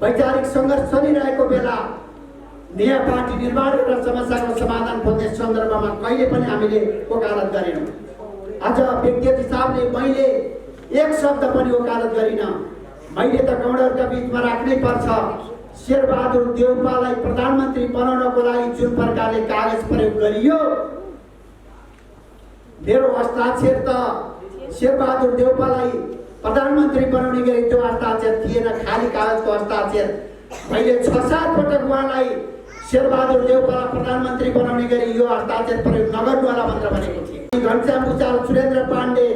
वैचारिक सङ्घर्ष चलिरहेको बेला नयाँ पार्टी निर्माण गरेर समस्याको समाधान खोज्ने सन्दर्भमा कहिले पनि हामीले वकालत गरेनौँ। आज व्यक्तिगत हिसाबले मैले एक शब्द पनि वकालत गरिनँ। मैले त गौडहरूका बिचमा राख्नै पर्छ। शेरबहादुर देउपालाई प्रधानमन्त्री बनाउनको लागि जुन प्रकारले कागज प्रयोग गरियो, मेरो हस्ताक्षर त शेरबहादुर देउपालाई प्रधानमन्त्री बनाउने गरी त्यो हस्ताक्षर थिएन, खाली कागजको हस्ताक्षर। मैले 6-7 पटक उहाँलाई शेरबहादुर देउपालाई प्रधानमन्त्री बनाउने गरी यो हस्ताक्षर प्रयोग नगर्नुहोला भनेर भनेको थिएँ। घनश्याम भुसाल, सुरेन्द्र पाण्डे,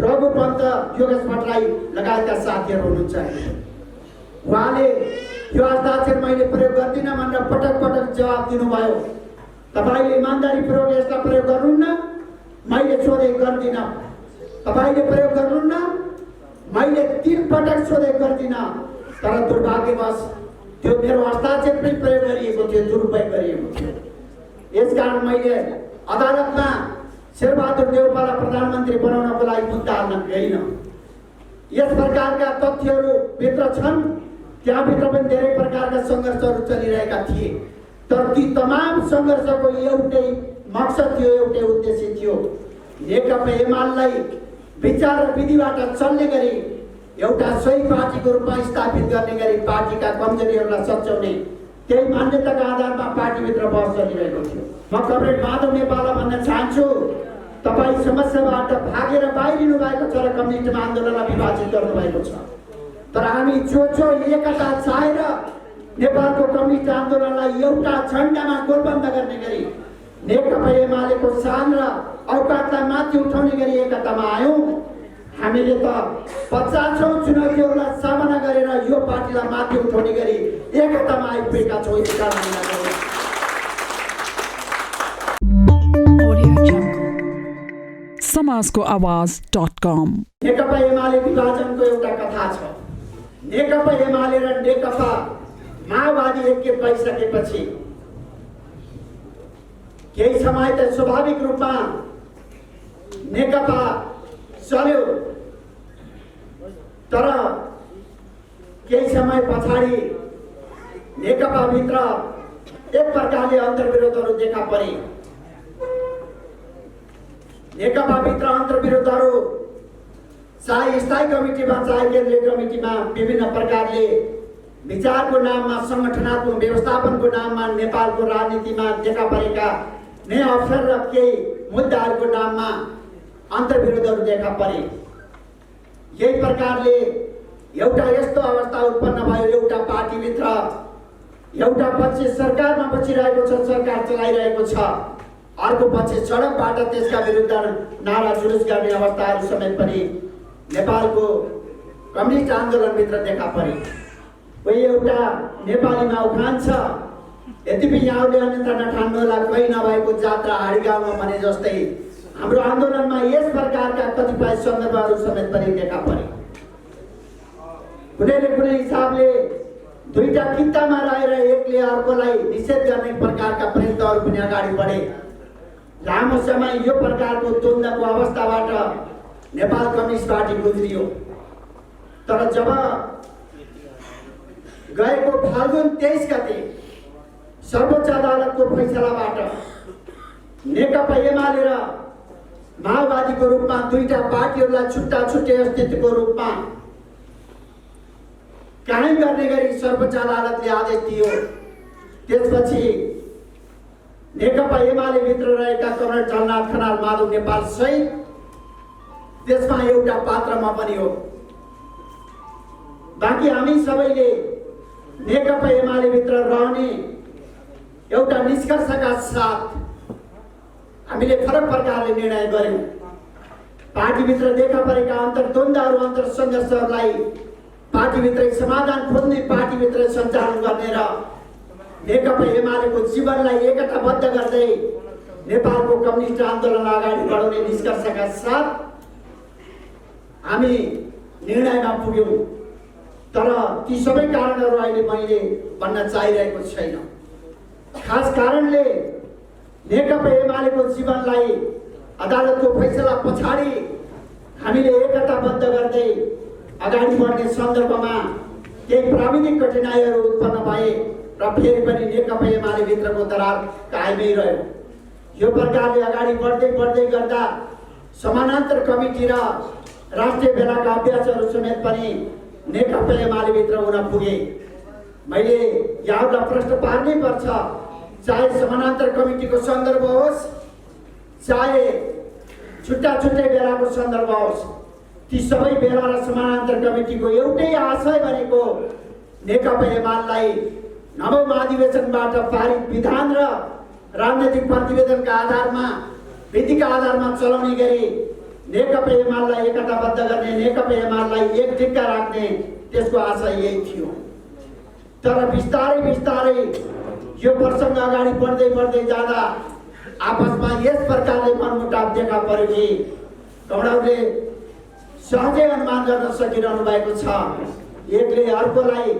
रघु पन्त, योगेश भट्टराई लगायतका साथीहरू हुनुहुन्छ। उहाँले यो हस्ताक्षर मैले प्रयोग गर्दिनँ भनेर पटक पटक जवाब दिनुभयो। तपाईँले इमान्दारीपूर्वक यसलाई प्रयोग गर्नुहुन्न, मैले सोधे गर्दिनँ। तपाईँले प्रयोग गर्नुहुन्न, मैले 3 पटक सोधे गर्दिनँ। तर दुर्भाग्यवश त्यो मेरो हस्ताक्षर पनि प्रयोग गरिएको थियो, दुरुपयोग गरिएको थियो। यसकारण मैले अदालतमा शेरबहादुर देउपालाई प्रधानमन्त्री बनाउनको लागि मुद्दा हाल्न गइनँ। यस प्रकारका तथ्यहरू भित्र छन्। त्यहाँभित्र पनि धेरै प्रकारका सङ्घर्षहरू चलिरहेका थिए। तर ती तमाम सङ्घर्षको एउटै मकसद थियो, एउटै उद्देश्य थियो। नेकपा एमालेलाई विचार र विधिबाट चल्ने गरी एउटा सही पार्टीको रूपमा स्थापित गर्ने गरी पार्टीका कमजोरीहरूलाई सच्याउने, त्यही मान्यताका आधारमा पार्टीभित्र बहस चलिरहेको थियो। म कमरेड माधव नेपाललाई भन्न चाहन्छु, तपाईँ समस्याबाट भागेर बाहिरिनु भएको छ र कम्युनिस्ट आन्दोलनलाई विभाजित गर्नुभएको छ। तर हामी जो एकता चाहेर नेपालको कम्युनिस्ट आन्दोलनलाई एउटा झन्डामा गोलबन्द गर्ने गरी नेकपा एमालेको शान र औकातलाई माथि उठाउने गरी एकतामा आयौँ। हामीले त 50औं चुनौतीहरूलाई सामना गरेर यो पार्टीलाई माथि उठाउने गरी एकतामा आइपुगेका छौँ। यसका समाजको आवाज.com। नेकपा एमाले विभाजनको एउटा कथा छ। नेकपा एमाले र नेकपा माओवादी एकजुट भइसकेपछि केही समय त स्वाभाविक रूपमा नेकपा चल्यो, तर केही समय पछाडि नेकपाभित्र एक प्रकारले अन्तर्विरोधहरू देखा परे। नेकपाभित्र अन्तर्विरोधहरू चाहे स्थायी कमिटीमा चाहे केन्द्रीय कमिटीमा विभिन्न प्रकारले विचारको नाममा, सङ्गठनात्मक व्यवस्थापनको नाममा, नेपालको राजनीतिमा देखा परेका नयाँ अवसर र केही मुद्दाहरूको नाममा अन्तर्विरोधहरू देखा परे। यही प्रकारले एउटा यस्तो अवस्था उत्पन्न भयो, एउटा पार्टीभित्र एउटा पक्ष सरकारमा बसिरहेको छ, सरकार चलाइरहेको छ, अर्को पक्ष सडकबाट त्यसका विरुद्ध नारा जुलुस गर्ने अवस्थाहरू समेत पनि नेपालको कम्युनिस्ट आन्दोलनभित्र देखा परे। कोही एउटा नेपालीमा उखान छ, यद्यपि यहाँले अन्यथा नठान्नुहोला, कहीँ नभएको जात्रा हाडी गाउँमा भने जस्तै हाम्रो आन्दोलनमा यस प्रकारका कतिपय सन्दर्भहरू समेत पनि देखा परे। कुनै हिसाबले दुईटा कित्तामा रहेर एकले अर्कोलाई निषेध गर्ने प्रकारका प्रयत्नहरू पनि अगाडि बढे। लामो समय यो प्रकारको द्वन्द्वको अवस्थाबाट नेपाल कम्युनिस्ट पार्टी गुज्रियो। तर जब गएको फाल्गुन 23 गते सर्वोच्च अदालतको फैसलाबाट नेकपा एमाले र माओवादीको रूपमा दुईटा पार्टीहरूलाई छुट्टा छुट्टै अस्तित्वको रूपमा कायम गर्ने गरी सर्वोच्च अदालतले आदेश दियो। त्यसपछि नेकपा एमाले भित्र रहेका कमरेड झलनाथ खनाल, माधव नेपाल सहित त्यसमा एउटा पात्रमा पनि हो। बाँकी हामी सबैले नेकपा एमाले भित्र रहने एउटा निष्कर्षका साथ हामीले फरक प्रकारले निर्णय गर्यौं। पार्टीभित्र देखा परेका अन्तर्द्वन्द्वहरू, अन्तर सङ्घर्षहरूलाई पार्टीभित्रै समाधान खोज्ने, पार्टीभित्रै सञ्चालन गर्ने र नेकपा एमालेको जीवनलाई एकताबद्ध गर्दै नेपालको कम्युनिस्ट आन्दोलन अगाडि बढाउने निष्कर्षका साथ हामी निर्णयमा पुग्यौं। तर ती सबै कारणहरू अहिले मैले भन्न चाहिरहेको छैन। खास कारणले नेकपा एमालेको जीवनलाई अदालतको फैसला पछाडि हामीले एकताबद्ध गर्दै अगाडि बढ्ने सन्दर्भमा केही प्राविधिक कठिनाइहरू उत्पन्न भए र फेरि पनि नेकपा एमाले भित्रको दरार कायमै रह्यो। यो प्रकारले अगाडि बढ्दै बढ्दै गर्दा समानान्तर कमिटी र राष्ट्रिय बेलाका अभ्यासहरू समेत पनि नेकपा एमाले भित्र हुन पुगे। मैले यहाँलाई प्रश्न पार्नै पर्छ, चाहे समानान्तर कमिटीको सन्दर्भ होस् चाहे छुट्टा छुट्टै बेलाको सन्दर्भ होस्, ती सबै बेला र समानान्तर कमिटीको एउटै आशय भनेको नेकपा एमालेलाई नवौं महाधिवेशनबाट पारित विधान र राजनैतिक प्रतिवेदनका आधारमा विधिका आधारमा चलाउने गरी नेकपा एमालेलाई एकताबद्ध गर्ने, नेकपा एमालेलाई एक टिक्का राख्ने, त्यसको आशय यही थियो। तर बिस्तारै बिस्तारै यो प्रसङ्ग अगाडि बढ्दै बढ्दै जाँदा आपसमा यस प्रकारले मनमुटाव देखा पर्यो कि कौडाउले सहजै अनुमान गर्न सकिरहनु भएको छ। एकले अर्कोलाई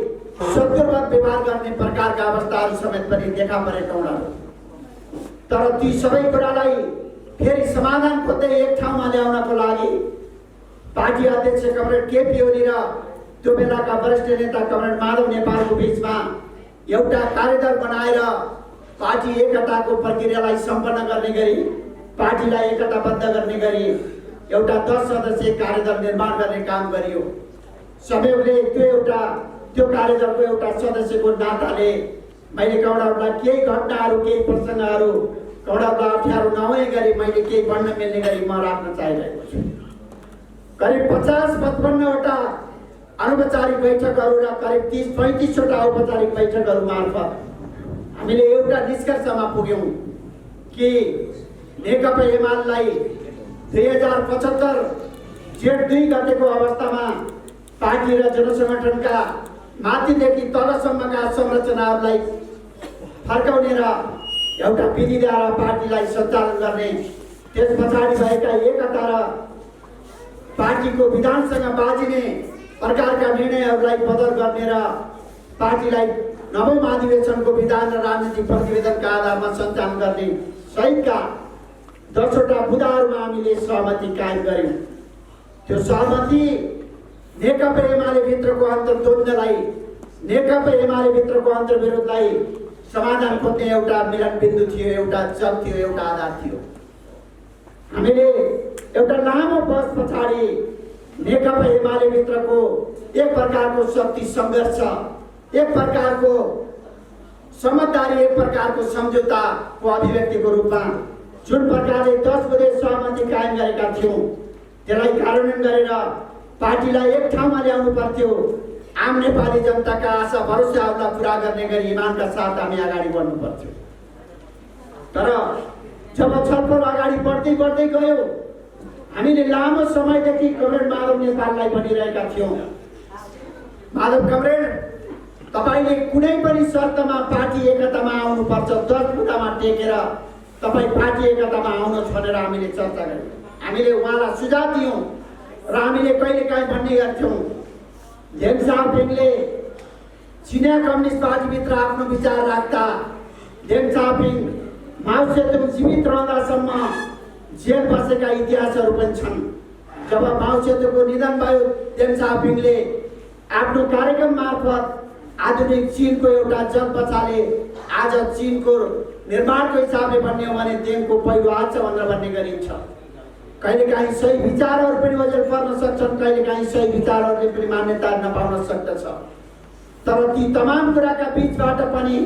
शत्रुवत व्यवहार गर्ने प्रकारका अवस्थाहरू समेत पनि देखा परे कौडाउले। तर ती सबै कुरालाई फेरि समाधान खोज्दै एक ठाउँमा ल्याउनको लागि पार्टी अध्यक्ष कमरेड केपी ओली र त्यो बेलाका वरिष्ठ नेता कमरेड माधव नेपालको बीचमा एउटा कार्यदल बनाएर पार्टी एकताको प्रक्रियालाई सम्पन्न गर्ने गरी, पार्टीलाई एकताबद्ध गर्ने गरी एउटा 10 सदस्यीय कार्यदल निर्माण गर्ने काम गरियो। सबैले त्यो कार्यदलको एउटा सदस्यको नाताले मैले कौडाउलाई केही घटनाहरू, केही प्रसङ्गहरू कौडाउलाई अप्ठ्यारो नहुने गरी मैले केही भन्न मिल्ने गरी म राख्न चाहिरहेको छु। करिब 50-55वटा अनौपचारिक बैठकहरू र करिब 30-35वटा औपचारिक बैठकहरू मार्फत हामीले एउटा निष्कर्षमा पुग्यौँ कि नेकपा एमालेलाई 2075 जेठ 2 गतेको अवस्थामा पार्टी र जनसङ्गठनका माथिदेखि तलसम्मका संरचनाहरूलाई फर्काउने र एउटा विधिद्वारा पार्टीलाई सञ्चालन गर्ने, त्यस पछाडि भएका एकता र पार्टीको विधानसँग बाजिने प्रकारका निर्णयहरूलाई बदल गर्ने र पार्टीलाई नवौं महाधिवेशनको विधान र राजनीतिक प्रतिवेदनका आधारमा सञ्चालन गर्ने सहितका 10वटा बुँदाहरूमा हामीले सहमति कायम गर्यौँ। त्यो सहमति नेकपा एमाले भित्रको अन्तर्द्वन्द्वलाई, नेकपा एमाले भित्रको अन्तर्विरोधलाई समाधान खोज्ने एउटा मिलन बिन्दु थियो, एउटा जग थियो, एउटा आधार थियो। हामीले एउटा लामो बस पछाडि नेकपा एमाले भित्रको एक प्रकारको शक्ति सङ्घर्ष, एक प्रकारको समझदारी, एक प्रकारको सम्झौताको अभिव्यक्तिको रूपमा जुन प्रकारले 10 बुँदे सहमति कायम गरेका थियौँ, त्यसलाई कार्यान्वयन गरेर पार्टीलाई एक ठाउँमा ल्याउनु पर्थ्यो। आम नेपाली जनताका आशा भरोसाहरूलाई पुरा गर्ने गरी इमानका साथ हामी अगाडि बढ्नु पर्थ्यो। तर जब छलफल अगाडि बढ्दै बढ्दै गयो, हामीले लामो समयदेखि कमरेड माधव नेपाललाई भनिरहेका थियौँ, माधव कमरेड, तपाईँले कुनै पनि शर्तमा पार्टी एकतामा आउनुपर्छ, 10 बुँदामा टेकेर तपाईँ पार्टी एकतामा आउनुहोस् भनेर हामीले चर्चा गऱ्यौँ। हामीले उहाँलाई सुझाव दियौँ र हामीले कहिलेकाहीँ भन्ने गर्थ्यौँ, झेङ सापिङले चिनिया कम्युनिस्ट पार्टीभित्र आफ्नो विचार राख्दा झेङ सापिङ माओ सेतुङ जीवित रहँदासम्म जेल बसेका इतिहासहरू पनि छन्। जब माओ सेतुङको निधन भयो, झेङ सापिङले आफ्नो कार्यक्रम मार्फत आधुनिक चीनको एउटा जग बचाले आज चीनको निर्माणको हिसाबले भन्ने हो भने देङको पहिलो हात छ भनेर भन्ने गरिन्छ। कहिलेकाहीँ सही विचारहरू पनि ओझेल पर्न सक्छन्, कहिलेकाहीँ सही विचारहरूले पनि मान्यता नपाउन सक्दछ। तर ती तमाम कुराका बिचबाट पनि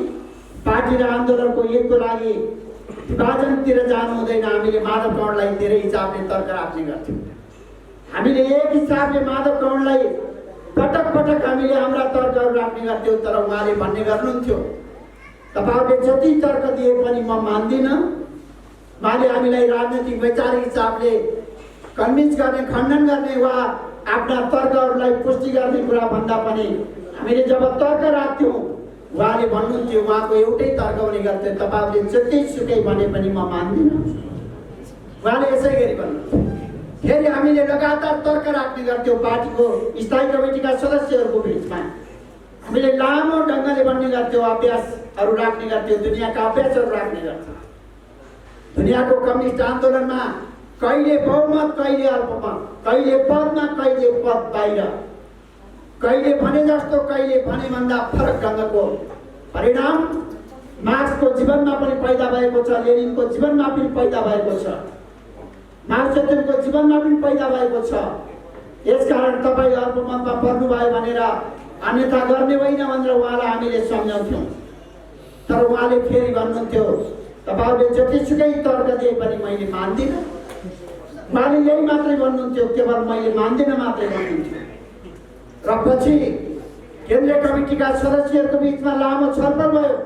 पार्टी र आन्दोलनको एकको लागि विभाजनतिर जानु हुँदैन। हामीले माधव कौडलाई धेरै हिसाबले तर्क राख्ने गर्थ्यौँ। हामीले एक हिसाबले माधव कौडलाई पटक पटक हामीले हाम्रा तर्कहरू राख्ने गर्थ्यौँ। तर उहाँले भन्ने गर्नुहुन्थ्यो, तपाईँहरूले जति तर्क दिए पनि म मान्दिनँ। उहाँले हामीलाई राजनीतिक वैचारिक हिसाबले कन्भिन्स गर्ने, खण्डन गर्ने वा आफ्ना तर्कहरूलाई पुष्टि गर्ने कुरा भन्दा पनि हामीले जब तर्क राख्थ्यौँ, उहाँले भन्नुहुन्थ्यो, उहाँको एउटै तर्क हुने गर्थ्यो, तपाईँहरूले जति सुकै भने पनि म मान्दिनँ। उहाँले यसै गरी भन्नुहुन्थ्यो। फेरि हामीले लगातार तर्क राख्ने गर्थ्यौँ पार्टीको स्थायी कमिटीका सदस्यहरूको बिचमा। हामीले लामो ढङ्गले भन्ने गर्थ्यौँ, अभ्यासहरू राख्ने गर्थ्यौँ, दुनियाँका अभ्यासहरू राख्ने गर्थ्यौँ। दुनियाँको कम्युनिस्ट आन्दोलनमा कहिले बहुमत, कहिले अल्पमत, कहिले पदमा, कहिले पद बाहिर, कहिले भने जस्तो कहिले भने भन्दा फरक ढङ्गको परिणाम मार्क्सको जीवनमा पनि पैदा भएको छ, लेनिनको जीवनमा पनि पैदा भएको छ, मार्क्सियमको जीवनमा पनि पैदा भएको छ। यसकारण तपाईँ अल्पमतमा पर्नुभयो भनेर अन्यथा गर्ने होइन भनेर उहाँलाई हामीले सम्झाउँथ्यौँ। तर उहाँले फेरि भन्नुहुन्थ्यो तपाईँहरूले जतिसुकै तर्क दिए पनि मैले मान्दिनँ। उहाँले यही मात्रै भन्नुहुन्थ्यो, केवल मैले मान्दिनँ मात्रै भन्नुहुन्थ्यो। र पछि केन्द्रीय कमिटीका सदस्यहरूको बिचमा लामो छलफल भयो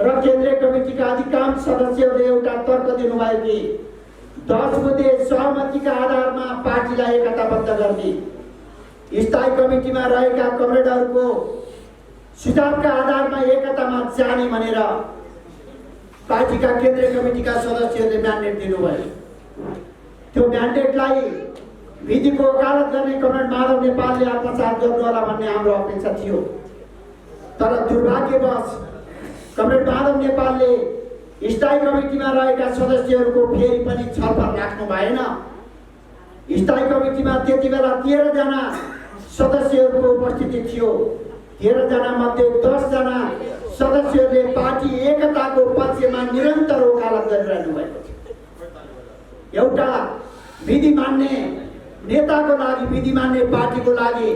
र केन्द्रीय कमिटीका अधिकांश सदस्यहरूले एउटा तर्क दिनुभयो कि 10 बुँदे सहमतिका आधारमा पार्टीलाई एकताबद्ध गर्ने, स्थायी कमिटीमा रहेका कमरेडहरूको सुझावका आधारमा एकतामा जाने भनेर पार्टीका केन्द्रीय कमिटीका सदस्यहरूले म्यान्डेट दिनुभयो। त्यो म्यान्डेटलाई विधिको वकालत गर्ने कमरेड माधव नेपालले आत्मसात गर्नुहोला भन्ने हाम्रो अपेक्षा थियो। तर दुर्भाग्यवश कमरेड माधव नेपालले स्थायी कमिटीमा रहेका सदस्यहरूको फेरि पनि छलफल राख्नु भएन। स्थायी कमिटीमा त्यति बेला 13 जना सदस्यहरूको उपस्थिति थियो। 13 जना मध्ये 10 जना सदस्यहरूले पार्टी एकताको पक्षमा निरन्तर वकालत गरिरहनु भएको थियो। एउटा विधि मान्ने नेताको लागि, विधि मान्ने पार्टीको लागि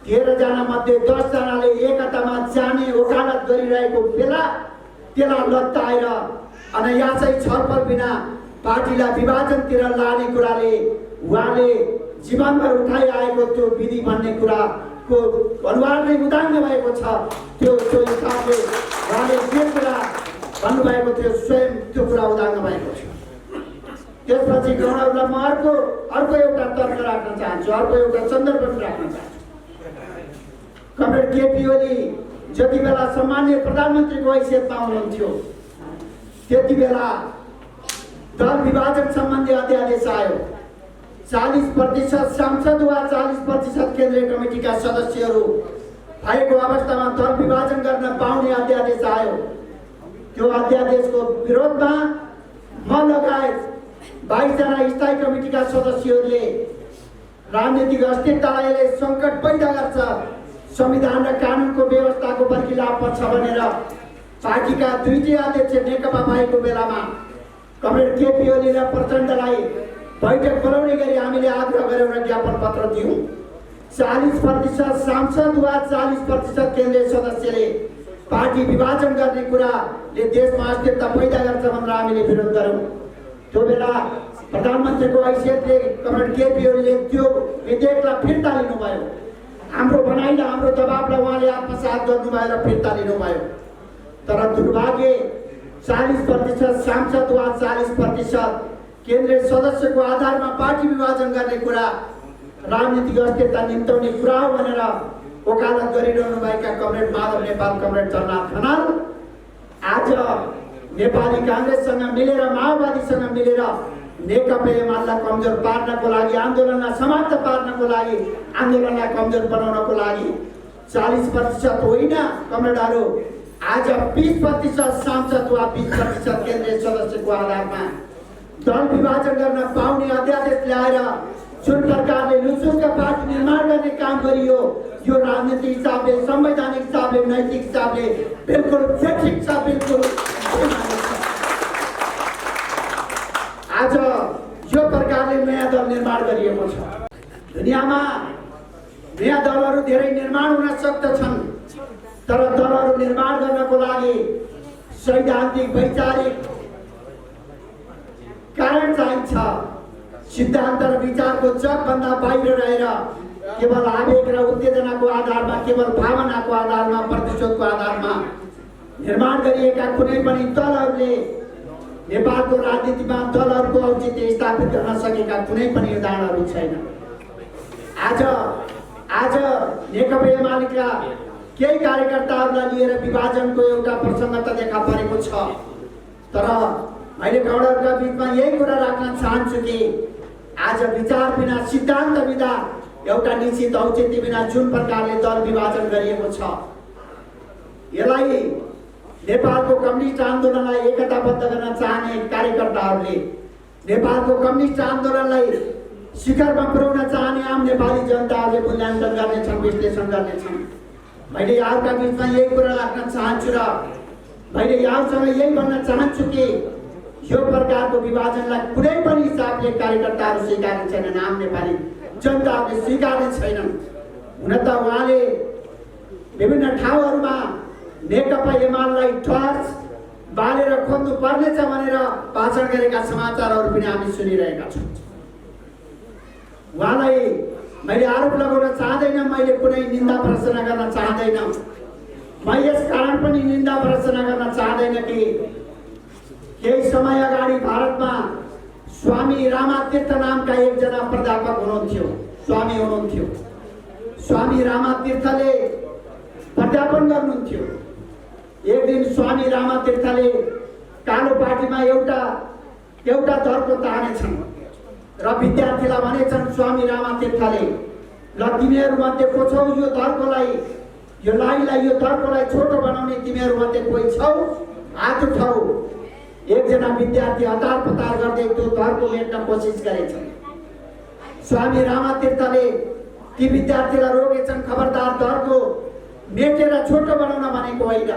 13 जना मध्ये 10 जनाले एकतामा जाने वकालत गरिरहेको बेला त्यसलाई लत्ताएर अनायासै छलफल बिना पार्टीलाई विभाजनतिर लाने कुराले उहाँले जीवनभर उठाइ आएको त्यो विधि भन्ने कुराको अनुहार नै उदाङ्ग भएको छ। त्यो हिसाबले उहाँले जे कुरा भन्नुभएको थियो स्वयं त्यो कुरा उदाङ्ग भएको छ। त्यसपछि गणहरूलाई म अर्को एउटा तर्क राख्न चाहन्छु, अर्को एउटा सन्दर्भ पनि राख्न चाहन्छु। कमरेड केपी ओली जति बेला सामान्य प्रधानमन्त्रीको हैसियतमा हुनुहुन्थ्यो त्यति बेला दल विभाजन सम्बन्धी अध्यादेश आयो। 40% सांसद वा 40% केन्द्रीय कमिटीका सदस्यहरू भएको अवस्थामा दल विभाजन गर्न पाउने अध्यादेश आयो। त्यो अध्यादेशको विरोधमा म लगायत 22 जना स्थायी कमिटीका सदस्यहरूले राजनीतिक अस्थिरतालाई सङ्कट पैदा गर्छ, संविधान र कानुनको व्यवस्थाको बर्खिलाप पर्छ भनेर पार्टीका दुईटै अध्यक्ष नेकपा भएको बेलामा कमरेड केपी ओली र प्रचण्डलाई बैठक बोलाउने गरी हामीले आग्रह गरेर ज्ञापन पत्र दियौँ। 40% सांसद वा 40% केन्द्रीय सदस्यले पार्टी विभाजन गर्ने कुराले देशमा अस्थिरता पैदा गर्छ भनेर हामीले विरोध गर्यौँ। त्यो बेला प्रधानमन्त्रीको हैसियतले कमरेड केपी ओलीले त्यो विधेयकलाई फिर्ता लिनुभयो। हाम्रो भनाइलाई, हाम्रो दबाबलाई उहाँले आत्मसात गर्नुभयो र फिर्ता लिनुभयो। तर दुर्भाग्य 40% सांसद वा 40% केन्द्रीय सदस्यको आधारमा पार्टी विभाजन गर्ने कुरा राजनीतिक अस्थिरता निम्ताउने कुरा हो भनेर वकालत गरिरहनु भएका कमरेड माधव नेपाल, कमरेड जगन्नाथ खनाल आज नेपाली काङ्ग्रेससँग मिलेर, माओवादीसँग मिलेर नेकपा एमालेलाई कमजोर पार्नको लागि, आन्दोलनलाई समाप्त पार्नको लागि, आन्दोलनलाई कमजोर बनाउनको लागि 40% होइन कमरेडहरू, आज 20% सांसद वा 20% केन्द्रीय सदस्यको आधारमा दल विभाजन गर्न पाउने अध्यादेश ल्याएर जुन प्रकारले लुचुक्क पार्टी निर्माण गर्ने काम गरियो, यो राजनीतिक हिसाबले, संवैधानिक हिसाबले, नैतिक हिसाबले बिल्कुल ठिक छ, बिल्कुल। आज यो प्रकारले नयाँ दल निर्माण गरिएको छ। दुनियाँमा नयाँ दलहरू धेरै निर्माण हुन सक्दछन्, तर दलहरू निर्माण गर्नको लागि सैद्धान्तिक, वैचारिक कारण चाहिन्छ। सिद्धान्त र विचारको चकभन्दा बाहिर रहेर केवल आवेग र उत्तेजनाको आधारमा, केवल भावनाको आधारमा, प्रतिशोधको आधारमा निर्माण गरिएका कुनै पनि दलहरूले नेपालको राजनीतिमा दलहरूको औचित्य स्थापित गर्न सकेका कुनै पनि उदाहरणहरू छैन। आज नेकपा एमालेका केही कार्यकर्ताहरूलाई लिएर विभाजनको एउटा प्रसङ्ग त देखा परेको छ। तर मैले गौडहरूका बिचमा यही कुरा राख्न चाहन्छु कि आज विचार बिना, सिद्धान्त बिना, एउटा निश्चित औचित्य बिना जुन प्रकारले दल विभाजन गरिएको छ, यसलाई नेपालको कम्युनिस्ट आन्दोलनलाई एकताबद्ध गर्न चाहने कार्यकर्ताहरूले, नेपालको कम्युनिस्ट आन्दोलनलाई शिखरमा पुर्याउन चाहने आम नेपाली जनताहरूले मूल्याङ्कन गर्नेछन्, विश्लेषण गर्नेछन्। मैले यहाँका बिचमा यही कुरा राख्न चाहन्छु र मैले यहाँसँग यही भन्न चाहन्छु कि यो प्रकारको विभाजनलाई कुनै पनि हिसाबले कार्यकर्ताहरू स्वीकार्ने छैनन्, आम नेपाली जनताहरूले स्वीकार्ने छैनन्। हुन त उहाँले विभिन्न ठाउँहरूमा नेकपा एमालेलाई टर्च बालेर खोज्नु पर्नेछ भनेर भाषण गरेका समाचारहरू पनि हामी सुनिरहेका छौँ। उहाँलाई मैले आरोप लगाउन चाहदैन, मैले कुनै निन्दा प्रदर्शन गर्न चाहदैन। म यस कारण पनि निन्दा प्रदर्शन गर्न चाहदैन कि केही समय अगाडि भारतमा स्वामी रामातीर्थ नामका एकजना प्राध्यापक हुनुहुन्थ्यो, स्वामी हुनुहुन्थ्यो। स्वामी रामातीर्थले प्राध्यापन गर्नुहुन्थ्यो। एक दिन स्वामी रामातीर्थले कालो पार्टीमा एउटा दर्पो तानेछन् र विद्यार्थीलाई भनेछन् स्वामी रामातीर्थले, ल तिमीहरूमध्ये को छौ यो दर्पोलाई, यो लाइनलाई, यो दर्पोलाई छोटो बनाउने तिमीहरूमध्ये कोही छौ, हात उठाऊ। एकजना विद्यार्थी हतार पतार गर्दै त्यो दर्पो मेट्न कोसिस गरेछन्। स्वामी रामातीर्थले ती विद्यार्थीलाई रोकेछन्, खबरदार दर्पो मेटेर छोटो बनाउन भनेको होइन,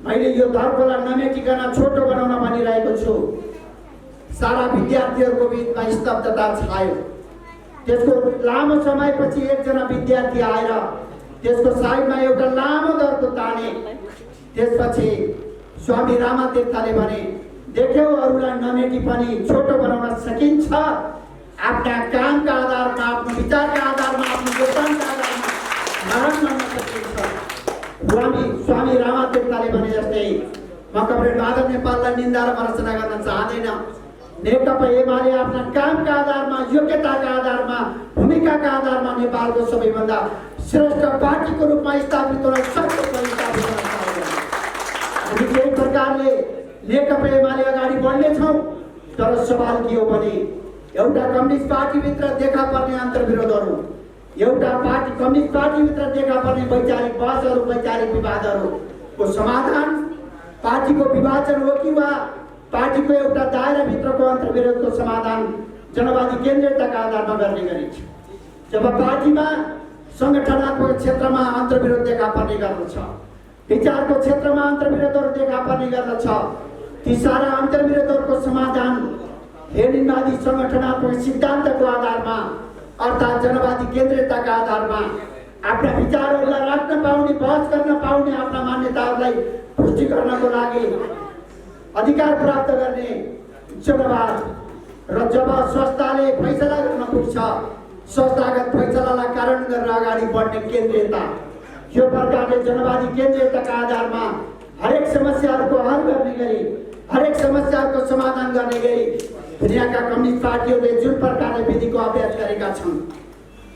मैले यो दर्पोलाई नमेटिकन छोटो बनाउन भनिरहेको छु। सारा विद्यार्थीहरूको बिचमा स्तब्धता छायो। त्यसको लामो समयपछि एकजना विद्यार्थी आएर त्यसको साइडमा एउटा लामो दर्पो ताने। त्यसपछि स्वामी रामातीर्थले भने, देख्यौ अरूलाई नमेटी पनि छोटो बनाउन सकिन्छ, आफ्ना कामका आधारमा, आफ्नो विचारका आधारमा, आफ्नो योगदानका आधारमा महान गर्न सकिन्छ। स्वामी रामातीर्थले भने जस्तै म कमरेड माधव नेपाललाई निन्दा र भर्त्सना गर्न चाहदैन। नेकपा एमाले आफ्ना कामका आधारमा, योग्यताका आधारमा, भूमिकाका आधारमा नेपालको सबैभन्दा श्रेष्ठ पार्टीको रूपमा स्थापित हुन सक्छ। हामी त्यही प्रकारले नेकपा एमाले अगाडि बढ्नेछौँ। तर सवाल के हो भने एउटा कम्युनिस्ट पार्टीभित्र देखा पर्ने अन्तर्विरोधहरू, एउटा कम्युनिस्ट पार्टीभित्र देखा पर्ने वैचारिक बहसहरू, वैचारिक विवादहरूको समाधान पार्टीको विभाजन हो कि वा पार्टीको एउटा दायराभित्रको अन्तर्विरोधको समाधान जनवादी केन्द्रीयताका आधारमा गर्ने गरिन्छ। जब पार्टीमा सङ्गठनात्मक क्षेत्रमा अन्तर्विरोध देखा पर्ने गर्दछ, विचारको क्षेत्रमा अन्तर्विरोधहरू देखा पर्ने गर्दछ, ती सारा अन्तर्विरोधहरूको समाधान लेनिनवादी सङ्गठनात्मक सिद्धान्तको आधारमा अर्थात् जनवादी केन्द्रीयताका आधारमा आफ्ना विचारहरूलाई राख्न पाउने, बहस गर्न पाउने, आफ्ना मान्यताहरूलाई पुष्टि गर्नको लागि अधिकार प्राप्त गर्ने जनवाद र जब संस्थाले फैसला गर्न पुग्छ, संस्थागत फैसलालाई कारण गरेर अगाडि बढ्ने केन्द्रीयता, यो प्रकारले जनवादी केन्द्रीयताका आधारमा हरेक समस्याहरूको हल गर्ने गरी, हरेक समस्याहरूको समाधान गर्ने गरी दुनियाँका कम्युनिस्ट पार्टीहरूले जुन प्रकारले विधिको अभ्यास गरेका छन्,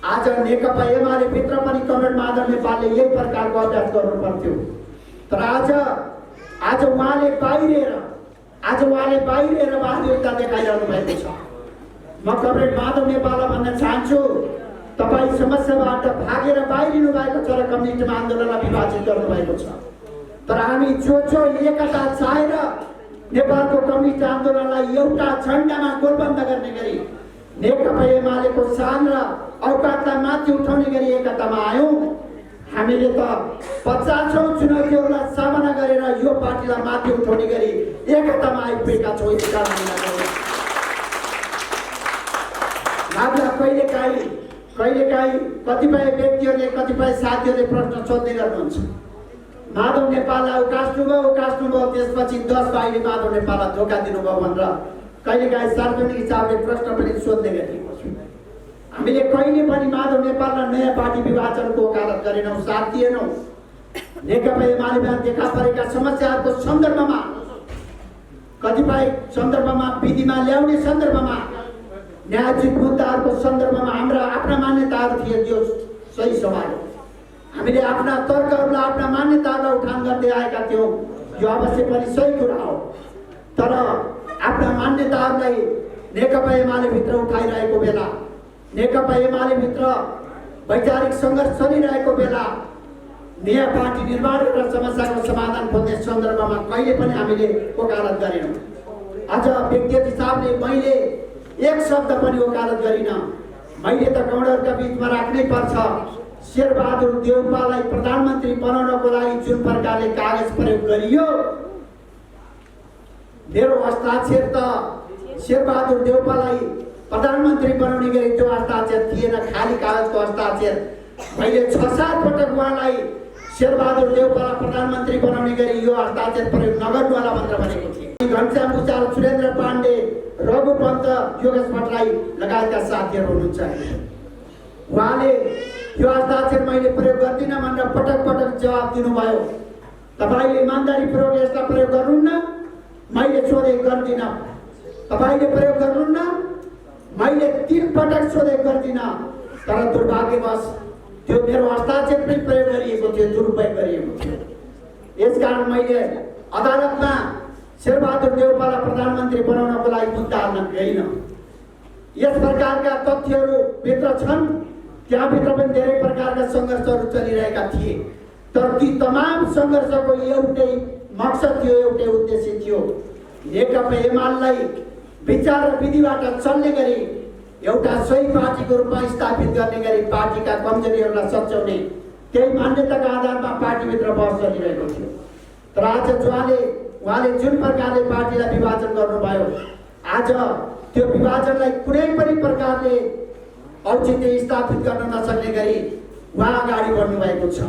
आज नेकपा एमाले भित्र पनि कमरेड माधव नेपालले यही प्रकारको अभ्यास गर्नु पर्थ्यो। तर आज उहाँले बाहिरिएर बहादुरता देखाइरहनु भएको छ। म कमरेड माधव नेपाललाई भन्न चाहन्छु, तपाईँ समस्याबाट भागेर बाहिरिनु भएको छ र कम्युनिस्ट आन्दोलनलाई विभाजित गर्नुभएको छ। तर हामी जो एकता चाहेर नेपालको कम्युनिस्ट आन्दोलनलाई एउटा झन्डामा गोलबन्द गर्ने गरी नेकपा एमालेको शान र औकातलाई माथि उठाउने गरी एकतामा आयौँ। हामीले त 50औं चुनौतीहरूलाई सामना गरेर यो पार्टीलाई माथि उठाउने गरी एकतामा आइपुगेका छौँ। यस कारणले कहिलेकाहीँ कतिपय व्यक्तिहरूले, कतिपय साथीहरूले प्रश्न सोध्दै गर्नुहुन्छ, माधव नेपाललाई उकास्नुभयो, त्यसपछि 10 भाइले माधव नेपाललाई धोका दिनुभयो भनेर कहिलेकाहीँ सार्वजनिक हिसाबले प्रश्न पनि सोध्ने गरिएको छु। हामीले कहिले पनि माधव नेपाललाई नयाँ पार्टी विभाजनको वकालत गरेनौँ, साथ दिएनौँ। नेकपा एमालेमा देखा परेका समस्याहरूको सन्दर्भमा, कतिपय सन्दर्भमा, विधिमा ल्याउने सन्दर्भमा, न्यायोचित मुद्दाहरूको सन्दर्भमा हाम्रा आफ्ना मान्यताहरू थिए, त्यो सही सवाल हो। हामीले आफ्ना तर्कहरूलाई, आफ्ना मान्यताहरूलाई उठान गर्दै आएका थियौँ, यो अवश्य पनि सही कुरा हो। तर आफ्ना मान्यताहरूलाई नेकपा एमालेभित्र उठाइरहेको बेला, नेकपा एमालेभित्र वैचारिक सङ्घर्ष चलिरहेको बेला नयाँ पार्टी निर्माण गरेर समस्याको समाधान खोज्ने सन्दर्भमा कहिले पनि हामीले वकालत गरेनौँ। अझ व्यक्तिगत हिसाबले मैले एक शब्द पनि वकालत गरिनँ। मैले त गौडहरूका बीचमा राख्नै पर्छ। शेरबहादुर देउपालाई प्रधानमन्त्री बनाउनको लागि जुन प्रकारले कागज प्रयोग गरियो, मेरो हस्ताक्षर त शेरबहादुर देउपालाई प्रधानमन्त्री बनाउने गरी त्यो हस्ताक्षर थिएन, खाली कागजको हस्ताक्षर। मैले 6-7 पटक उहाँलाई शेरबहादुर देउपालाई प्रधानमन्त्री बनाउने गरी यो हस्ताक्षर प्रयोग नगर्नु होला भनेर भनेको थिएँ। घनश्याम भुषाल, सुरेन्द्र पाण्डे, रघु पन्त, योगेश भट्टराई लगायतका साथीहरू हुनुहुन्छ। उहाँले यो हस्ताक्षर मैले प्रयोग गर्दिनँ भनेर पटक पटक जवाब दिनुभयो। तपाईँले इमान्दारी पूर्वक यसलाई प्रयोग गर्नुहुन्न, मैले सोधे गर्दिनँ। तपाईँले प्रयोग गर्नुहुन्न, मैले 3 पटक सोधे गर्दिनँ। तर दुर्भाग्यवश त्यो मेरो हस्ताक्षर पनि प्रयोग गरिएको थियो, दुरुपयोग गरिएको थियो। यसकारण मैले अदालतमा शेरबहादुर देउपालाई प्रधानमन्त्री बनाउनको लागि मुद्दा हाल्न गइनँ। यस प्रकारका तथ्यहरू भित्र छन्। त्यहाँभित्र पनि धेरै प्रकारका सङ्घर्षहरू चलिरहेका थिए। तर ती तमाम सङ्घर्षको एउटै मकसद थियो, एउटै उद्देश्य थियो। नेकपा एमालेलाई विचार र विधिबाट चल्ने गरी एउटा सही पार्टीको रूपमा स्थापित गर्ने गरी पार्टीका कमजोरीहरूलाई सच्याउने, त्यही मान्यताका आधारमा पार्टीभित्र बहस चलिरहेको थियो। तर आज उहाँले जुन प्रकारले पार्टीलाई विभाजन गर्नुभयो, आज त्यो विभाजनलाई कुनै पनि प्रकारले औचित्य स्थापित गर्न नसक्ने गरी उहाँ अगाडि बढ्नु भएको छ।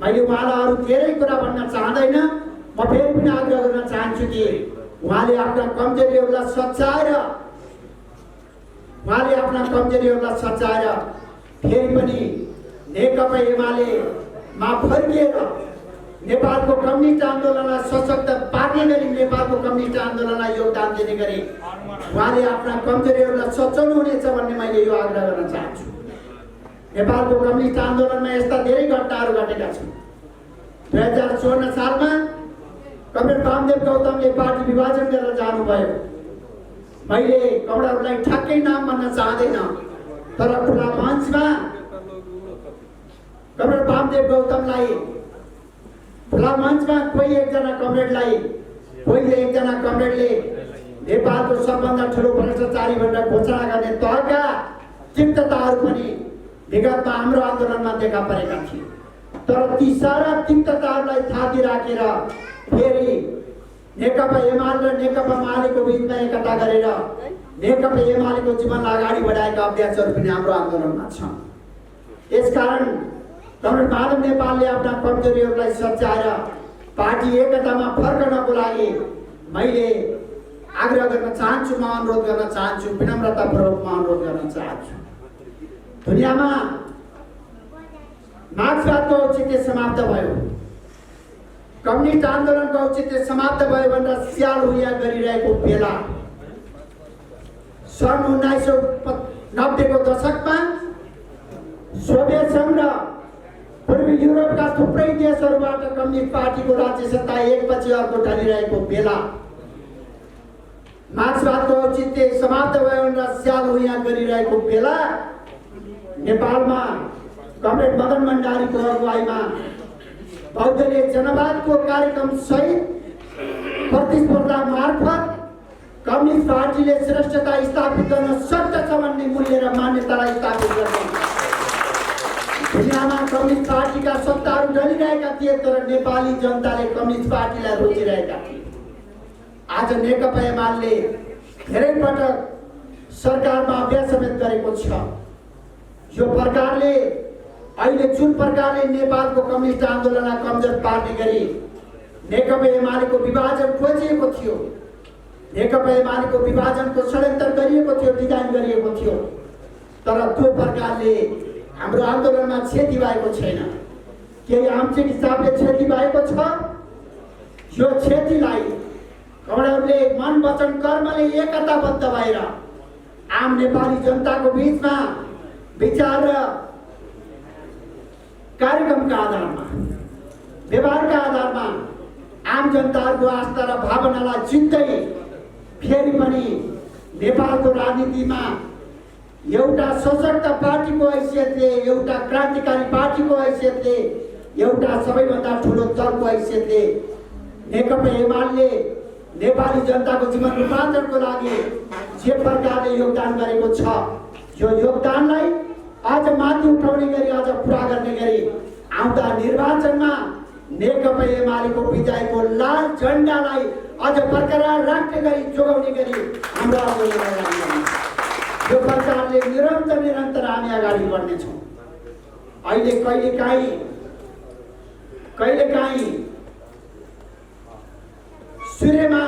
मैले उहाँलाई अरू धेरै कुरा भन्न चाहँदैन। म फेरि पनि आग्रह गर्न चाहन्छु कि उहाँले आफ्ना कमजोरीहरूलाई सच्याएर फेरि पनि नेकपा एमालेमा फर्किएर नेपालको कम्युनिस्ट आन्दोलनलाई सशक्त पार्ने गरी, नेपालको कम्युनिस्ट आन्दोलनलाई योगदान दिने गरी उहाँले आफ्ना कमजोरीहरूलाई सच्याउनु हुनेछ भन्ने मैले यो आग्रह गर्न चाहन्छु। नेपालको कम्युनिस्ट आन्दोलनमा यस्ता धेरै घटनाहरू घटेका छन्। 2054 सालमा कमरेड वामदेव गौतमले पार्टी विभाजन गरेर जानुभयो। मैले कमरेडहरूलाई ठ्याक्कै नाम भन्न चाहँदैन, तर खुला मञ्चमा कमरेड वामदेव गौतमलाई खुला मञ्चमा कोही एकजना कमरेडले नेपालको सबभन्दा ठुलो भ्रष्टाचारी भनेर घोषणा गर्ने तहका तिक्तताहरू पनि विगतमा हाम्रो आन्दोलनमा देखा परेका थिए। तर ती सारा तिक्तताहरूलाई थाती राखेर फेरि नेकपा एमाले र नेकपा मालेको बिचमा एकता गरेर नेकपा एमालेको जीवनलाई अगाडि बढाएका अभ्यासहरू पनि हाम्रो आन्दोलनमा छन्। यसकारण कमरेड माधव नेपालले आफ्ना कमजोरीहरूलाई सच्याएर पार्टी एकतामा फर्कनको लागि मैले आग्रह गर्न चाहन्छु, म अनुरोध गर्न चाहन्छु, विनम्रतापूर्वक म अनुरोध गर्न चाहन्छु। दुनियाँमा मार्क्सवादको औचित्य समाप्त भयो, कम्युनिस्ट आन्दोलनको औचित्य समाप्त भयो भनेर स्याल हुइया गरिरहेको बेला सन् 1990 को दशकमा सोभियत सङ्घ र पूर्वी युरोपका थुप्रै देशहरूबाट कम्युनिस्ट पार्टीको राज्य सत्ता एकपछि अर्को ढलिरहेको बेला मार्क्सवादको औचित्य समाप्त भयो भनेर स्याल हुइया गरिरहेको बेला नेपालमा कमरेड मदन भण्डारीको अगुवाईमा बहुदलीय जनवादको कार्यक्रम सहित प्रतिस्पर्धा मार्फत कम्युनिस्ट पार्टीले श्रेष्ठता स्थापित गर्न सक्दछ भन्ने मूल्य र मान्यतालाई स्थापित गर्ने दुनियाँमा कम्युनिस्ट पार्टीका सत्ताहरू ढलिरहेका थिए, तर नेपाली जनताले कम्युनिस्ट पार्टीलाई रोजिरहेका थिए। आज नेकपा एमाले धेरै पटक सरकारमा अभ्यास समेत गरेको छ। यो प्रकारले अहिले जुन प्रकारले नेपालको कम्युनिस्ट आन्दोलनलाई कमजोर पार्ने गरी नेकपा एमालेको विभाजन खोजिएको थियो, नेकपा एमालेको विभाजनको षड्यन्त्र गरिएको थियो, डिजाइन गरिएको थियो, तर त्यो प्रकारले हाम्रो आन्दोलनमा क्षति भएको छैन। केही आंशिक हिसाबले क्षति भएको छ। यो क्षतिलाई कमरेडहरूले मन वचन कर्मले एकताबद्ध भएर आम नेपाली जनताको बीचमा विचार र कार्यक्रमका आधारमा, व्यवहारका आधारमा आम जनताहरूको आस्था र भावनालाई जित्दै फेरि पनि नेपालको राजनीतिमा एउटा सशक्त पार्टीको हैसियतले, एउटा क्रान्तिकारी पार्टीको हैसियतले, एउटा सबैभन्दा ठुलो दलको हैसियतले नेकपा एमाले नेपाली जनताको जीवन रूपान्तरणको लागि जे प्रकारले योगदान गरेको छ, यो योगदानलाई आज माथि उठाउने गरी आज पुरा गर्ने गरी आउँदा निर्वाचनमा नेकपा एमालेको विजयको लाल झण्डालाई अझ बरकरार राख्ने गरी जोगाउने गरी हाम्रो आन्दोलन अगाडि बढ्नेछ। यो प्रकारले निरन्तर हामी अगाडि बढ्नेछौँ। अहिले कहिलेकाहीँ सूर्यमा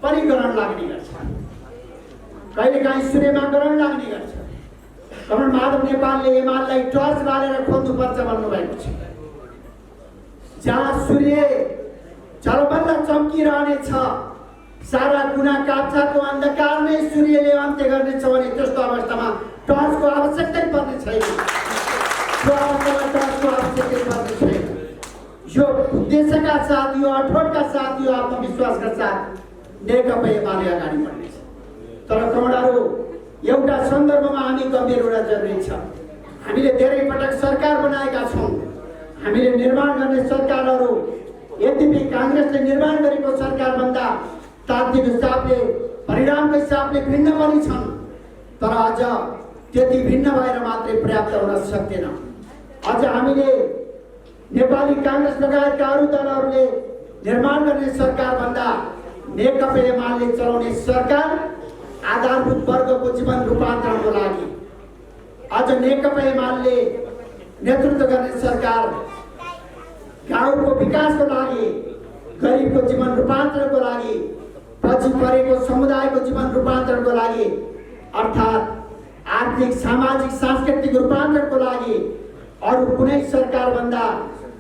पनि ग्रहण लाग्ने गर्छ, कहिलेकाहीँ सूर्यमा ग्रहण लाग्ने गर्छ। कमल माधव नेपालले एमालेलाई टर्च बालेर खोज्नुपर्छ भन्नुभएको छ। जहाँ सूर्य झलबल्ल चम्किरहनेछ, सारा कुना काप्चाको अन्धकार नै सूर्यले अन्त्य गर्नेछ भने त्यस्तो अवस्थामा टर्चको आवश्यकतै पर्ने छैन। त्यो अवस्थामा टर्चको आवश्यकतै पर्ने छैन। यो उद्देश्यका साथ, यो अठोटका साथ, यो आत्मविश्वासका साथ नेकपा एमाले अगाडि बढ्नेछ। तर कमलाहरू एउटा सन्दर्भमा हामी गम्भीर हुन जरुरी छ। हामीले धेरै पटक सरकार बनाएका छौँ, हामीले निर्माण गर्ने सरकारहरू यद्यपि काङ्ग्रेसले निर्माण गरेको सरकारभन्दा तात्विक हिसाबले परिणामको हिसाबले भिन्न पनि छन्, तर अझ त्यति भिन्न भएर मात्रै पर्याप्त हुन सक्दैन। अझ हामीले नेपाली काङ्ग्रेस लगायतका अरू दलहरूले निर्माण गर्ने सरकारभन्दा नेकपा एमाले चलाउने सरकार आधारभूत वर्गको जीवन रूपान्तरणको लागि, अझ नेकपा एमाले नेतृत्व गर्ने सरकार गाउँको विकासको लागि, गरिबको जीवन रूपान्तरणको लागि, पछि परेको समुदायको जीवन रूपान्तरणको लागि, अर्थात् आर्थिक सामाजिक सांस्कृतिक रूपान्तरणको लागि अरू कुनै सरकारभन्दा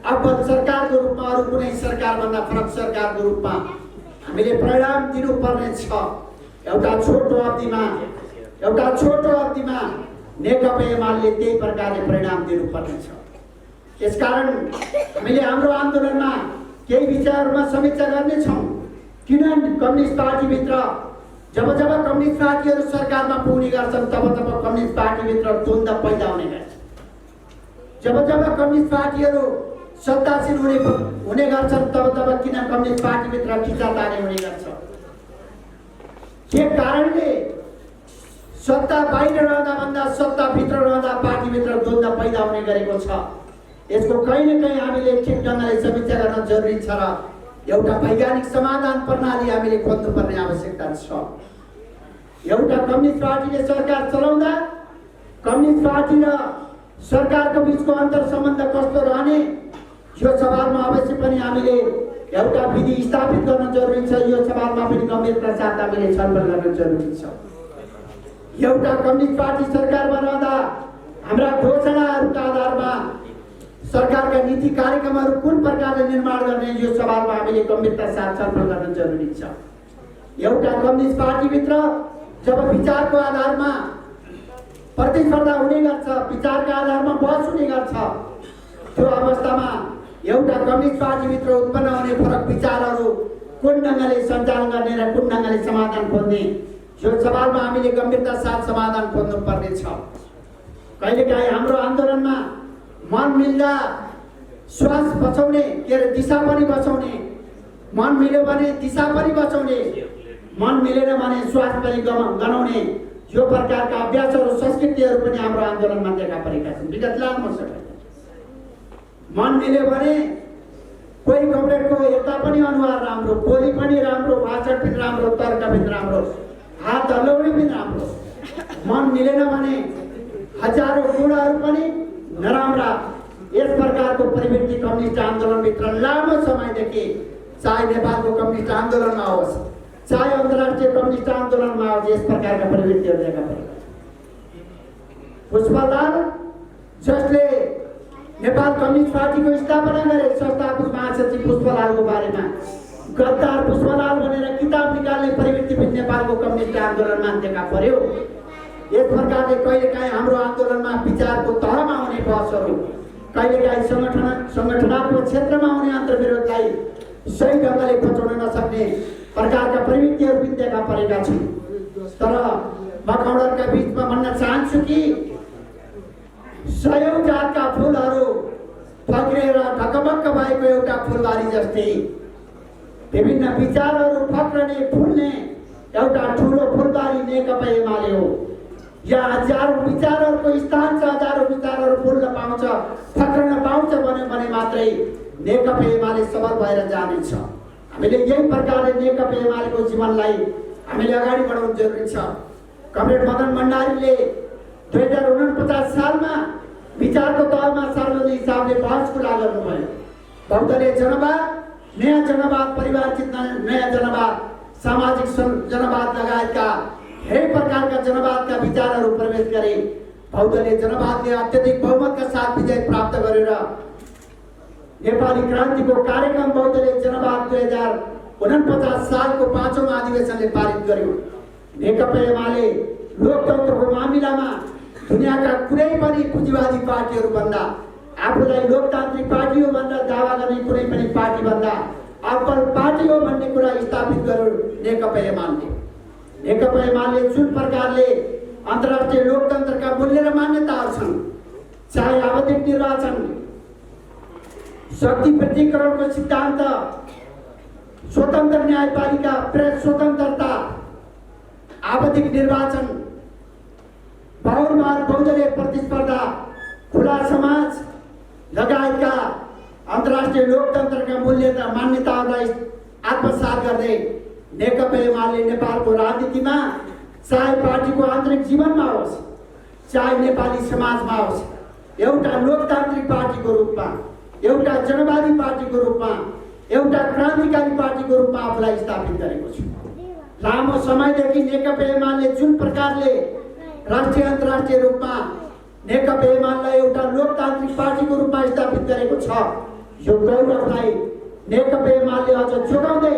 अब्बल सरकारको रूपमा, अरू कुनै सरकारभन्दा फरक सरकारको रूपमा हामीले परिणाम दिनुपर्ने छ। एउटा छोटो अवधिमा नेकपा एमाले त्यही प्रकारले परिणाम दिनुपर्ने छ। यसकारण हामीले हाम्रो आन्दोलनमा केही विचारहरूमा समीक्षा गर्नेछौँ। किन कम्युनिस्ट पार्टीभित्र जब कम्युनिस्ट पार्टीहरू सरकारमा पुग्ने गर्छन् तब कम्युनिस्ट पार्टीभित्र द्वन्द्व पैदा हुने गर्छ। जब कम्युनिस्ट पार्टीहरू सत्तासीन हुने गर्छन् तब किन कम्युनिस्ट पार्टीभित्र खिचातानी हुने गर्छ। के कारणले सत्ता बाहिर रहँदा भन्दा सत्ताभित्र रहँदा पार्टीभित्र द्वन्द्व पैदा हुने गरेको छ, यसको कहीँ न कहीँ हामीले ठिक ढङ्गले समीक्षा गर्न जरुरी छ र एउटा वैज्ञानिक समाधान प्रणाली हामीले खोज्नुपर्ने आवश्यकता छ। एउटा कम्युनिस्ट पार्टीले सरकार चलाउँदा कम्युनिस्ट पार्टी र सरकारको बिचको अन्तर सम्बन्ध कस्तो रहने, यो सवालमा अवश्य पनि हामीले एउटा विधि स्थापित गर्न जरुरी छ। यो सवालमा पनि गम्भीरता साथ हामीले छलफल गर्न जरुरी छ। एउटा कम्युनिस्ट पार्टी सरकारमा रहँदा हाम्रा घोषणाहरूका आधारमा सरकारका नीति कार्यक्रमहरू कुन प्रकारले निर्माण गर्ने, यो सवालमा हामीले गम्भीरता साथ छलफल गर्न जरुरी छ। एउटा कम्युनिस्ट पार्टीभित्र जब विचारको आधारमा प्रतिस्पर्धा हुने गर्छ, विचारका आधारमा बहस हुने गर्छ, त्यो अवस्थामा एउटा कम्युनिस्ट पार्टीभित्र उत्पन्न हुने फरक विचारहरू कुन ढङ्गले सञ्चालन गर्ने र कुन ढङ्गले समाधान खोज्ने, यो सवालमा हामीले गम्भीरता साथ समाधान खोज्नु पर्ने छ। कहिलेकाहीँ हाम्रो आन्दोलनमा मन मिल्दा श्वास बचाउने, दिशा पनि बचाउने, मन मिल्यो भने दिशा पनि बचाउने, मन मिलेन भने श्वास पनि गनाउने, यो प्रकारका अभ्यासहरू संस्कृतिहरू पनि हाम्रो आन्दोलनमा देखा परेका छन् विगत लामो समय। मन मिल्यो भने कोही कमरेडको हेर्दा पनि अनुहार राम्रो, बोली पनि राम्रो, भाषण पनि राम्रो, तर्क पनि राम्रो, हात हल्लाउने पनि राम्रो। मन मिलेन भने हजारौं गुणाहरू पनि नराम्रा। यस प्रकारको प्रवृत्ति कम्युनिस्ट आन्दोलनभित्र लामो समयदेखि, चाहे नेपालको कम्युनिस्ट आन्दोलनमा होस् चाहे अन्तर्राष्ट्रिय कम्युनिस्ट आन्दोलनमा होस्, यस प्रकारका प्रवृत्तिहरू देखा परेका छन्। पुष्पलाल जसले नेपाल कम्युनिस्ट पार्टीको स्थापना गरे, संस्थापक महासचिव पुष्पलालको बारेमा गद्दार पुष्पलाल भनेर किताब निकाल्ने प्रवृत्ति पनि नेपालको कम्युनिस्ट आन्दोलनमा देखा पर्यो। यस प्रकारले कहिलेकाहीँ हाम्रो आन्दोलनमा विचारको तहमा हुने बहसहरू, कहिलेकाहीँ संगठनात्मक क्षेत्रमा हुने अन्तर्विरोधलाई सही ढङ्गले बचाउन नसक्ने प्रकारका प्रवृत्तिहरू पनि देखा परेका छन्। तर म कौडरका बिचमा भन्न चाहन्छु कि सयौं जातका फुलहरू फक्रेर ढकमक्क भएको एउटा फुलबारी जस्तै विभिन्न विचारहरू फक्रने फुल्ने एउटा ठुलो फुलबारी नेकपा एमाले हो। यहाँ हजारौं विचारहरूको स्थान छ, हजारौं विचारहरू बोल्न पाउँछ, फक्रन पाउँछ भने मात्रै नेकपा एमाले सबल भएर जानेछ। हामीले यही प्रकारले नेकपा एमालेको जीवनलाई हामीले अगाडि बढाउनु जरुरी छ। कमरेड मदन भण्डारीले 2049 सालमा विचारको तहमा सार्वजनिक हिसाबले बहस खुला गर्नुभयो। बहुदलीय जनवाद, नयाँ जनवाद, परिवारचित नयाँ जनवाद, सामाजिक जनवाद लगायतका धेरै प्रकारका जनवादका विचारहरू प्रवेश गरे। बहुदलीय जनवादले अत्यधिक बहुमतका साथ विजय प्राप्त गरेर नेपाली क्रान्तिको कार्यक्रम बहुदलीय जनवाद 2049 सालको 5औं अधिवेशनले पारित गर्यो। नेकपा एमाले लोकतन्त्रको मामिलामा दुनियाँका कुनै पनि पुँजीवादी पार्टीहरू भन्दा, आफूलाई लोकतान्त्रिक पार्टी हो भनेर दावा गर्ने कुनै पनि पार्टी भन्दा अब्बल पार्टी हो भन्ने कुरा स्थापित गर्यो नेकपा एमाले। नेकपा एमाले जुन प्रकारले अन्तर्राष्ट्रिय लोकतन्त्रका मूल्य र मान्यताहरू छन्, चाहे आवधिक निर्वाचन, शक्ति पृथकीकरणको सिद्धान्त, स्वतन्त्र न्यायपालिका, प्रेस स्वतन्त्रता, आवधिक निर्वाचन, बहुमत, बहुदलीय प्रतिस्पर्धा, खुला समाज लगायतका अन्तर्राष्ट्रिय लोकतन्त्रका मूल्य र मान्यताहरूलाई आत्मसात गर्दै नेकपा एमाले नेपालको राजनीतिमा, चाहे पार्टीको आन्तरिक जीवनमा होस्, चाहे नेपाली समाजमा होस्, एउटा लोकतान्त्रिक पार्टीको रूपमा, एउटा जनवादी पार्टीको रूपमा, एउटा क्रान्तिकारी पार्टीको रूपमा आफूलाई स्थापित गरेको छु। लामो समयदेखि नेकपा एमाले जुन प्रकारले राष्ट्रिय अन्तर्राष्ट्रिय रूपमा नेकपा एमालेलाई एउटा लोकतान्त्रिक पार्टीको रूपमा स्थापित गरेको छ, यो गौरवलाई नेकपा एमाले अझ जोगाउँदै,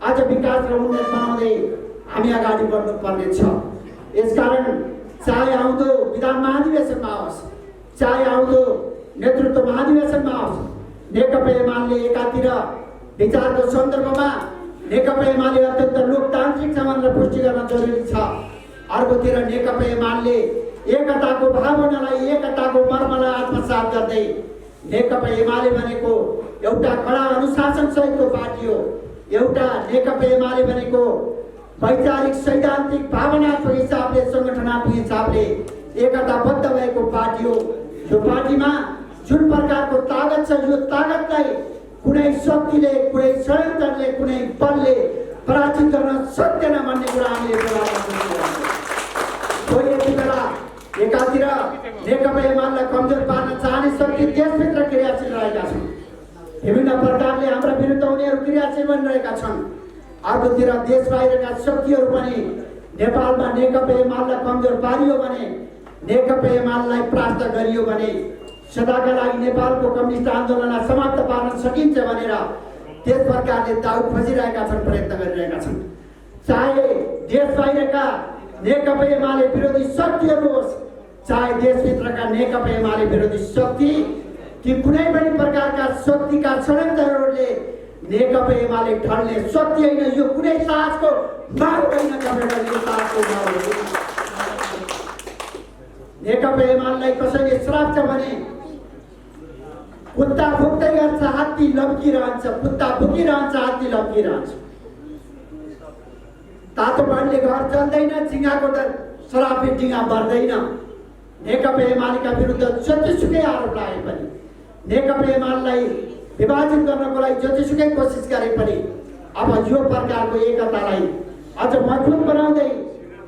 अझ विकास र उन्नत बनाउँदै हामी अगाडि बढ्नु पर्ने छ। यसकारण चाहे आउँदो विधान महाधिवेशनमा होस्, चाहे आउँदो नेतृत्व महाधिवेशनमा होस्, नेकपा एमाले एकातिर विचारको सन्दर्भमा नेकपा एमाले अत्यन्त लोकतान्त्रिक छ भनेर पुष्टि गर्न जरुरी छ। अर्कोतिर नेकपा एमाले एकताको भावनालाई, एकताको मर्मलाई आत्मसात गर्दै नेकपा एमाले भनेको एउटा कडा अनुशासन सहितको पार्टी हो। एउटा नेकपा एमाले भनेको वैचारिक, सैद्धान्तिक, भावनात्मक हिसाबले, संगठनात्मक हिसाबले एकताबद्ध भएको पार्टी हो। यो पार्टीमा जुन प्रकारको तागत छ, यो तागतलाई कुनै शक्तिले, कुनै षड्यन्त्रले, कुनै बलले पराजित गर्न सक्दैन भन्ने कुरा हामीले यति बेला एकातिर नेकपा एमालेलाई कमजोर पार्न चाहने शक्ति देशभित्र क्रियाशील रहेका छन्, विभिन्न प्रकारले हाम्रा विरुद्ध उनीहरू क्रियाशील बनिरहेका छन्। अर्कोतिर देश बाहिरका शक्तिहरू पनि नेपालमा नेकपा एमालेलाई कमजोर पारियो भने, नेकपा एमालेलाई परास्त गरियो भने सदाका लागि नेपालको कम्युनिस्ट आन्दोलनलाई समाप्त पार्न सकिन्छ भनेर त्यस प्रकारले दाउ खोजिरहेका छन्, प्रयत्न गरिरहेका छन्। चाहे देश बाहिरका नेकपा एमाले विरोधी शक्तिहरू होस्, चाहे देशभित्रका नेकपा एमाले विरोधी शक्ति, कि कुनै पनि प्रकारका शक्तिका षड्यन्त्रहरूले नेकपा एमाले ढल्ने शक्ति होइन। यो कुनै साहसको माग होइन, कमरेडले साहसको माग हो। नेकपा एमालेलाई कसैले श्राप छ भने कुत्ता भुक्दै गर्छ, हात्ती लम्किरहन्छ, कुत्ता भुकिरहन्छ, हात्ती लम्किरहन्छ। तातो पानीले घर चल्दैन, झिङ्गाको श्रापले डिङ्गा बढ्दैन। नेकपा एमालेका विरुद्ध जतिसुकै आरोप लागे पनि, नेकपा एमालेलाई विभाजित गर्नको लागि जतिसुकै कोसिस गरे पनि अब यो प्रकारको एकतालाई अझ मजबुत बनाउँदै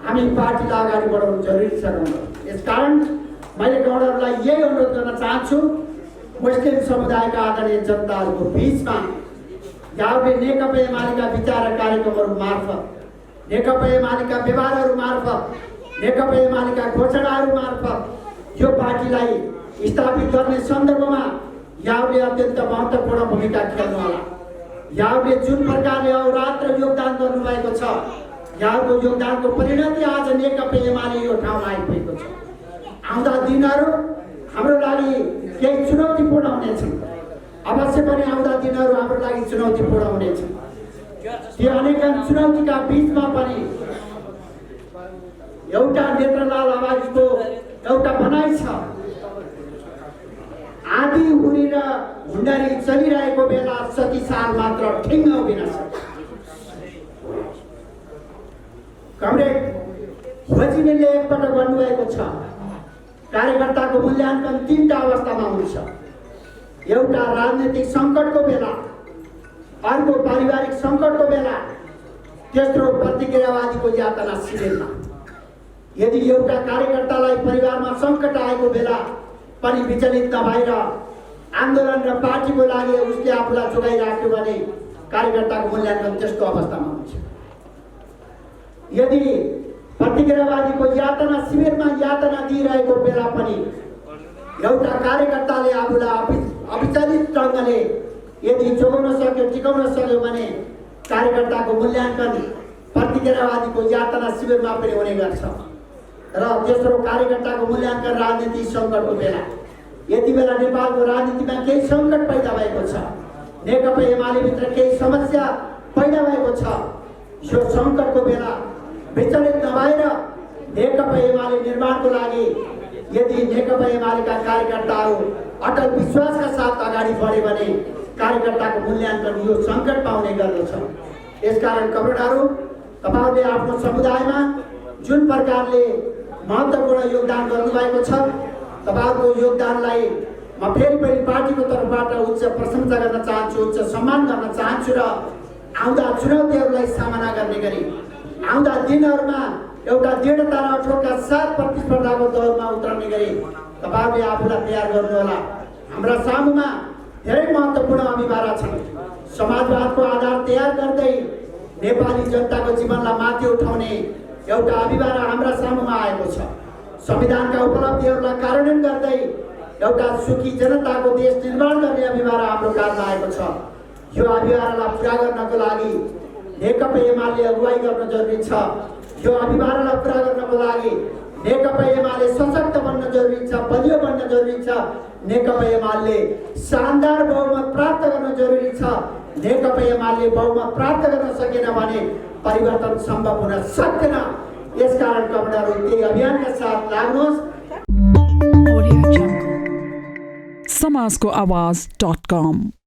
हामी पार्टीलाई अगाडि बढाउनु जरुरी छ। यसकारण मैले गौरवलाई यही अनुरोध गर्न चाहन्छु, मुस्लिम समुदायका आदरणीय जनताहरूको बिचमा यहाँले नेकपा एमालेका विचार र कार्यक्रमहरू मार्फत, नेकपा एमालेका व्यवहारहरू मार्फत, नेकपा एमालेका घोषणाहरू मार्फत यो पार्टीलाई स्थापित गर्ने सन्दर्भमा यहाँले अत्यन्त महत्त्वपूर्ण भूमिका खेल्नुहोला। यहाँले जुन प्रकारले अहोरात्र योगदान गर्नुभएको छ, यहाँको योगदानको परिणति आज नेकपा एमाले यो ठाउँमा आइपुगेको छ। आउँदा दिनहरू हाम्रो लागि केही चुनौतीपूर्ण हुनेछन्, अवश्य पनि आउँदा दिनहरू हाम्रो लागि चुनौतीपूर्ण हुनेछन्। त्यो अनेक चुनौतीका बिचमा पनि एउटा नेत्रलाल आवाजको एउटा भनाइ छ, आधी हुरी र हुन्डरी चलिरहेको बेला सती साल मात्र ठिङ्ग उभिन सक्छ। कमरेड खोजिनेले पटक भन्नुभएको छ कार्यकर्ताको मूल्याङ्कन 3टा अवस्थामा हुन्छ। एउटा राजनीतिक सङ्कटको बेला, अर्को पारिवारिक सङ्कटको बेला, तेस्रो प्रतिक्रियावादीको यातना शिविरमा। यदि एउटा कार्यकर्तालाई परिवारमा सङ्कट आएको बेला पनि विचलित नभएर आन्दोलन र पार्टीको लागि उसले आफूलाई जोगाइराख्यो भने कार्यकर्ताको मूल्याङ्कन त्यस्तो अवस्थामा हुन्छ। यदि प्रतिक्रियावादीको यातना शिविरमा यातना दिइरहेको बेला पनि एउटा कार्यकर्ताले आफूलाई अविचलित ढङ्गले यदि जोगाउन सक्यो, टिकाउन सक्यो भने कार्यकर्ताको मूल्याङ्कन प्रतिक्रियावादीको यातना शिविरमा पनि हुने गर्छ। र तेस्रो कार्यकर्ताको मूल्याङ्कन राजनीतिक सङ्कटको बेला। यति बेला नेपालको राजनीतिमा केही सङ्कट पैदा भएको छ, नेकपा एमालेभित्र केही समस्या पैदा भएको छ। यो सङ्कटको बेला विचलित नभएर नेकपा एमाले निर्माणको लागि यदि नेकपा एमालेका कार्यकर्ताहरू अटल विश्वासका साथ अगाडि बढे भने कार्यकर्ताको मूल्याङ्कन यो सङ्कटमा हुने गर्दछ। यसकारण कमरेडहरू, तपाईँहरूले आफ्नो समुदायमा जुन प्रकारले महत्त्वपूर्ण योगदान गर्नुभएको छ, तपाईँहरूको योगदानलाई म फेरि पार्टीको तर्फबाट उच्च प्रशंसा गर्न चाहन्छु, उच्च सम्मान गर्न चाहन्छु र आउँदा चुनौतीहरूलाई सामना गर्ने गरी आउँदा दिनहरूमा एउटा दृढता र अठोटका साथ प्रतिस्पर्धाको दौरमा उत्रने गरी तपाईँहरूले आफूलाई तयार गर्नुहोला। हाम्रा सामुमा धेरै महत्त्वपूर्ण अभिभारा छन्। समाजवादको आधार तयार गर्दै नेपाली जनताको जीवनलाई माथि उठाउने एउटा अभिभारा हाम्रा सामुमा आएको छ। संविधानका उपलब्धिहरूलाई कार्यान्वयन गर्दै एउटा सुखी जनताको देश निर्माण गर्ने अभिभारा हाम्रो काँधमा आएको छ। यो अभिभारालाई पुरा गर्नको लागि नेकपा एमाले अगुवाई गर्न जरुरी छ। यो अभिभारालाई पुरा गर्नको लागि नेकपा एमाले सशक्त बन्न जरुरी छ, बलियो बन्न जरुरी छ। नेकपा एमाले शानदार बहुमत प्राप्त गर्न जरुरी छ। नेकपा एमाले बहुमत प्राप्त गर्न सकेन भने परिवर्तन सम्भव हुन सक्दैन। यसकारण कमरेडहरू त्यही अभियानका साथ लाग्नुहोस्। समाजको आवाज.com